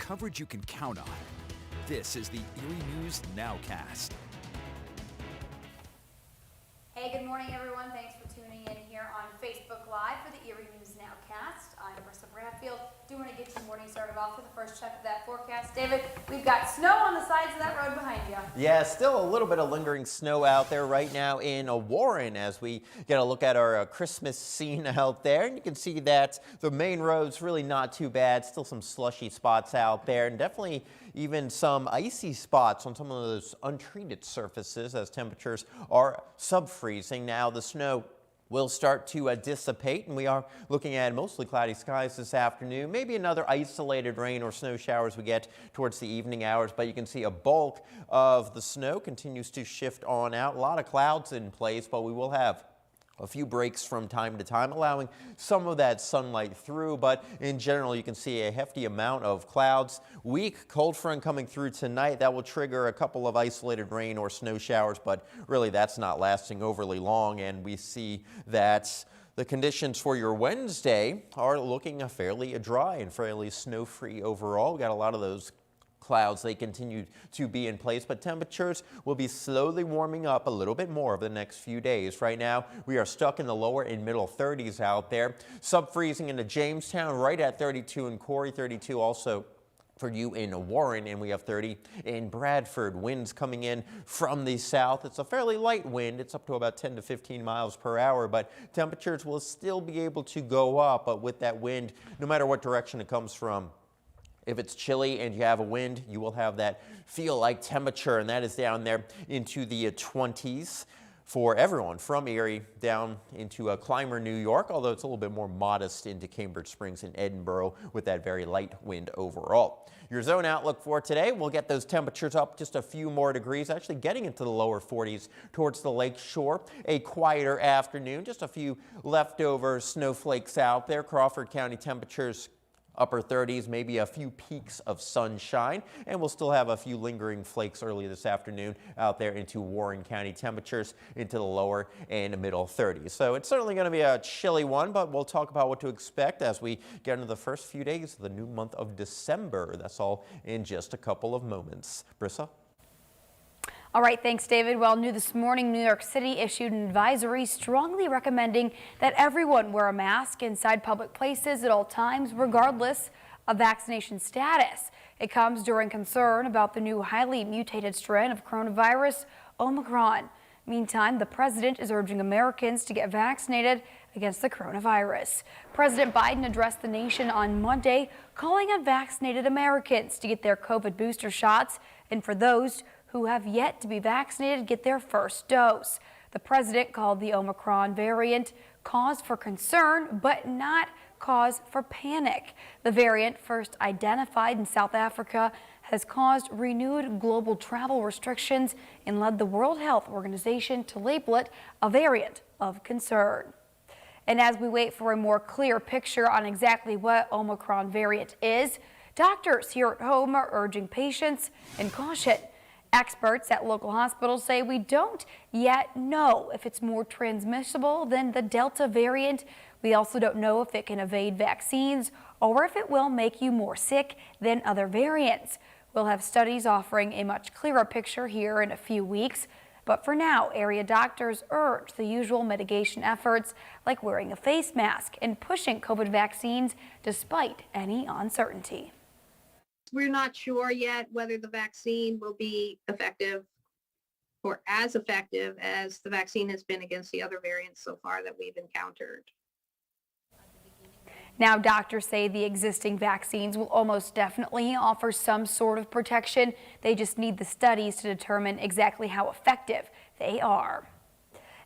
coverage you can count on. This is the Erie News Nowcast. Hey, good morning, everyone. Thanks for tuning in here on Facebook Live for the Erie News Nowcast. I'm Brissa Bradfield. Do want to get your morning started off with the first check of that forecast. David, we've got snow on the sides of that road behind you. Yeah, still a little bit of lingering snow out there right now in Warren as we get a look at our Christmas scene out there. And you can see that the main road's really not too bad. Still some slushy spots out there, and definitely even some icy spots on some of those untreated surfaces as temperatures are sub-freezing. Now the snow will start to dissipate, and we are looking at mostly cloudy skies this afternoon. Maybe another isolated rain or snow showers we get towards the evening hours, but you can see a bulk of the snow continues to shift on out. A lot of clouds in place, but we will have a few breaks from time to time, allowing some of that sunlight through, but in general you can see a hefty amount of clouds. Weak cold front coming through tonight. That will trigger a couple of isolated rain or snow showers, but really that's not lasting overly long, and we see that the conditions for your Wednesday are looking fairly dry and fairly snow-free overall. We got a lot of those clouds. They continue to be in place, but temperatures will be slowly warming up a little bit more over the next few days. Right now, we are stuck in the lower and middle 30s out there. Sub-freezing into Jamestown, right at 32 in Corey, 32 also for you in Warren, and we have 30 in Bradford. Winds coming in from the south. It's a fairly light wind. It's up to about 10 to 15 miles per hour, but temperatures will still be able to go up. But with that wind, no matter what direction it comes from, if it's chilly and you have a wind, you will have that feel-like temperature, and that is down there into the 20s for everyone from Erie down into Clymer, New York, although it's a little bit more modest into Cambridge Springs and Edinburgh with that very light wind overall. Your zone outlook for today, we'll get those temperatures up just a few more degrees, actually getting into the lower 40s towards the lake shore. A quieter afternoon, just a few leftover snowflakes out there. Crawford County temperatures upper 30s, maybe a few peaks of sunshine, and we'll still have a few lingering flakes early this afternoon out there into Warren County. Temperatures into the lower and middle 30s. So it's certainly going to be a chilly one, but we'll talk about what to expect as we get into the first few days of the new month of December. That's all in just a couple of moments. Brissa? All right, thanks, David. Well, new this morning, New York City issued an advisory strongly recommending that everyone wear a mask inside public places at all times, regardless of vaccination status. It comes during concern about the new highly mutated strain of coronavirus, Omicron. Meantime, the president is urging Americans to get vaccinated against the coronavirus. President Biden addressed the nation on Monday, calling on vaccinated Americans to get their COVID booster shots, and for those who have yet to be vaccinated get their first dose. The president called the Omicron variant cause for concern, but not cause for panic. The variant, first identified in South Africa, has caused renewed global travel restrictions and led the World Health Organization to label it a variant of concern. And as we wait for a more clear picture on exactly what Omicron variant is, doctors here at home are urging patience and caution. Experts at local hospitals say we don't yet know if it's more transmissible than the Delta variant. We also don't know if it can evade vaccines or if it will make you more sick than other variants. We'll have studies offering a much clearer picture here in a few weeks. But for now, area doctors urge the usual mitigation efforts like wearing a face mask and pushing COVID vaccines despite any uncertainty. We're not sure yet whether the vaccine will be effective or as effective as the vaccine has been against the other variants so far that we've encountered. Now, doctors say the existing vaccines will almost definitely offer some sort of protection. They just need the studies to determine exactly how effective they are.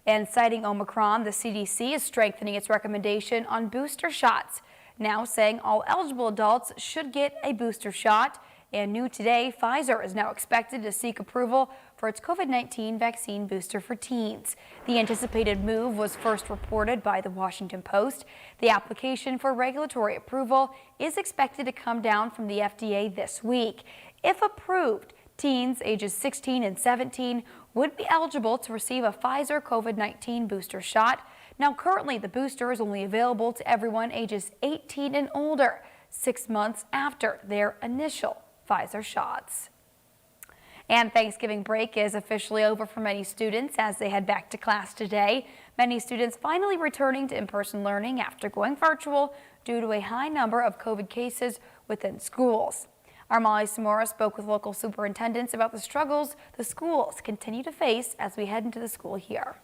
And citing Omicron, the CDC is strengthening its recommendation on booster shots, now saying all eligible adults should get a booster shot. And new today, Pfizer is now expected to seek approval for its COVID-19 vaccine booster for teens. The anticipated move was first reported by the Washington Post. The application for regulatory approval is expected to come down from the FDA this week. If approved, teens ages 16 and 17 would be eligible to receive a Pfizer COVID-19 booster shot. Now, currently, the booster is only available to everyone ages 18 and older. 6 months after their initial Pfizer shots. And Thanksgiving break is officially over for many students as they head back to class today. Many students finally returning to in-person learning after going virtual due to a high number of COVID cases within schools. Our Molly Samora spoke with local superintendents about the struggles the schools continue to face as we head into the school year.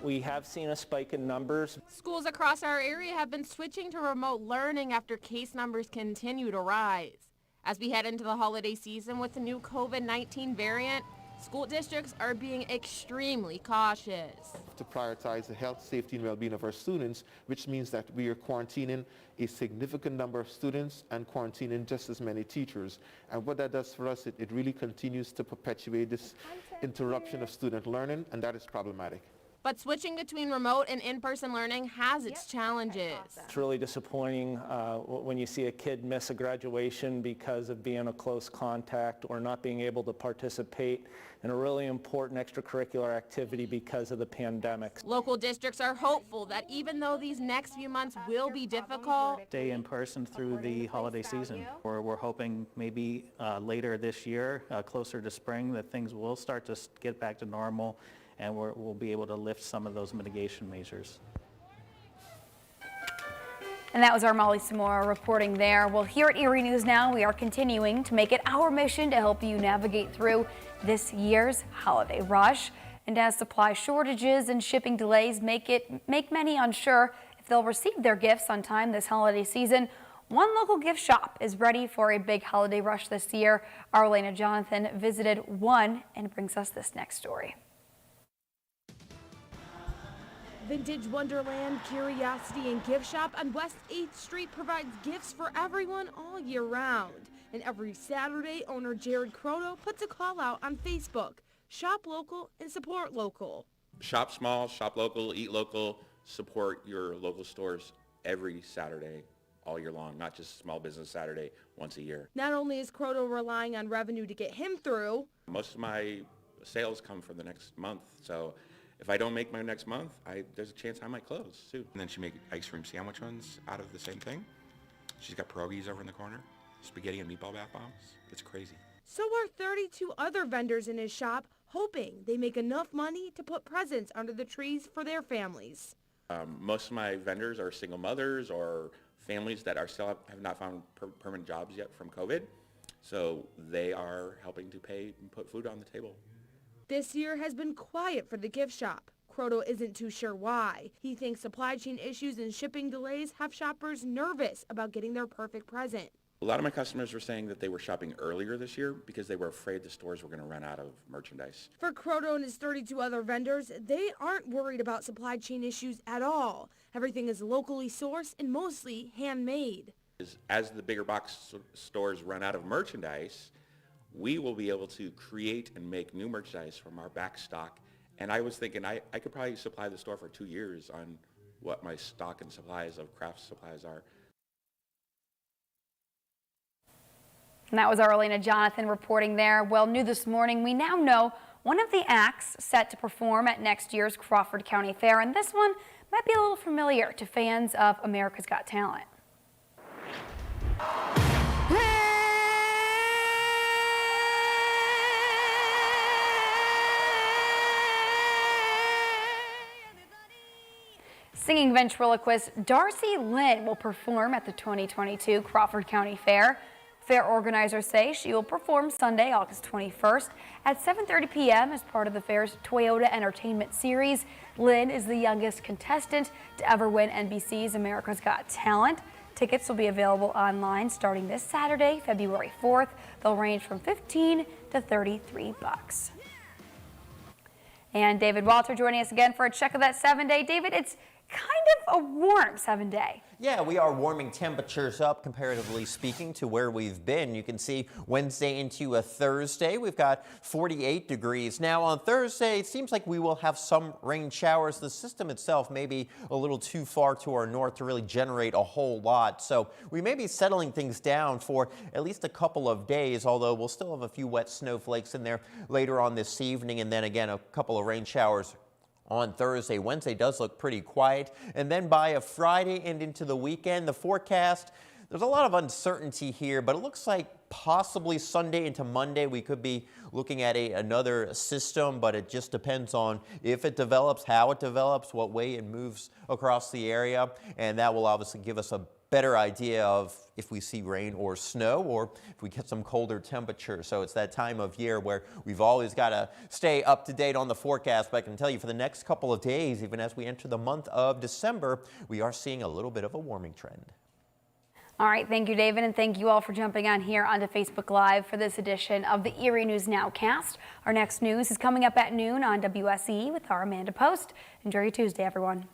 We have seen a spike in numbers. Schools across our area have been switching to remote learning after case numbers continue to rise. As we head into the holiday season with the new COVID-19 variant, school districts are being extremely cautious. To prioritize the health, safety, and well-being of our students, which means that we are quarantining a significant number of students and quarantining just as many teachers. And what that does for us, it really continues to perpetuate this interruption of student learning, and that is problematic. But switching between remote and in-person learning has its challenges. It's really disappointing when you see a kid miss a graduation because of being a close contact or not being able to participate in a really important extracurricular activity because of the pandemic. Local districts are hopeful that even though these next few months will be difficult, stay in person through the holiday season. We're hoping maybe later this year, closer to spring, that things will start to get back to normal and we'll be able to lift some of those mitigation measures. And that was our Molly Samora reporting there. Well, here at Erie News Now, we are continuing to make it our mission to help you navigate through this year's holiday rush. And as supply shortages and shipping delays make many unsure if they'll receive their gifts on time this holiday season, one local gift shop is ready for a big holiday rush this year. Our Elena Jonathan visited one and brings us this next story. Vintage Wonderland Curiosity and Gift Shop on West 8th Street provides gifts for everyone all year round. And every Saturday, owner Jared Croto puts a call out on Facebook. Shop local and support local. Shop small, shop local, eat local, support your local stores every Saturday all year long, not just Small Business Saturday once a year. Not only is Croto relying on revenue to get him through, most of my sales come from the next month, so if I don't make my next month, there's a chance I might close too. And then she makes ice cream sandwich ones out of the same thing. She's got pierogies over in the corner, spaghetti and meatball bath bombs. It's crazy. So are 32 other vendors in his shop, hoping they make enough money to put presents under the trees for their families. Most of my vendors are single mothers or families that have not found permanent jobs yet from COVID. So they are helping to pay and put food on the table. This year has been quiet for the gift shop. Croto isn't too sure why. He thinks supply chain issues and shipping delays have shoppers nervous about getting their perfect present. A lot of my customers were saying that they were shopping earlier this year because they were afraid the stores were going to run out of merchandise. For Croto and his 32 other vendors, they aren't worried about supply chain issues at all. Everything is locally sourced and mostly handmade. As the bigger box stores run out of merchandise, we will be able to create and make new merchandise from our back stock. And I was thinking I could probably supply the store for 2 years on what my stock and supplies of craft supplies are. And that was our Elena Jonathan reporting there. Well, new this morning, we now know one of the acts set to perform at next year's Crawford County Fair, and this one might be a little familiar to fans of America's Got Talent. Singing ventriloquist Darcy Lynn will perform at the 2022 Crawford County Fair. Fair organizers say she will perform Sunday, August 21st at 7:30 p.m. as part of the fair's Toyota Entertainment Series. Lynn is the youngest contestant to ever win NBC's America's Got Talent. Tickets will be available online starting this Saturday, February 4th. They'll range from $15 to $33. And David Walter joining us again for a check of that 7-day. David, it's kind of a warm 7-day. Yeah, we are warming temperatures up, comparatively speaking, to where we've been. You can see Wednesday into a Thursday, we've got 48 degrees. Now on Thursday, it seems like we will have some rain showers. The system itself may be a little too far to our north to really generate a whole lot. So we may be settling things down for at least a couple of days, although we'll still have a few wet snowflakes in there later on this evening. And then again, a couple of rain showers on Thursday. Wednesday does look pretty quiet. And then by a Friday and into the weekend, the forecast, there's a lot of uncertainty here, but it looks like possibly Sunday into Monday we could be looking at another system, but it just depends on if it develops, how it develops, what way it moves across the area, and that will obviously give us a better idea of if we see rain or snow or if we get some colder temperatures. So it's that time of year where we've always got to stay up to date on the forecast, but I can tell you for the next couple of days, even as we enter the month of December, we are seeing a little bit of a warming trend. All right, thank you, David, and thank you all for jumping on here onto Facebook Live for this edition of the Erie News Nowcast. Our next news is coming up at noon on WSE with our Amanda Post. Enjoy your Tuesday, everyone.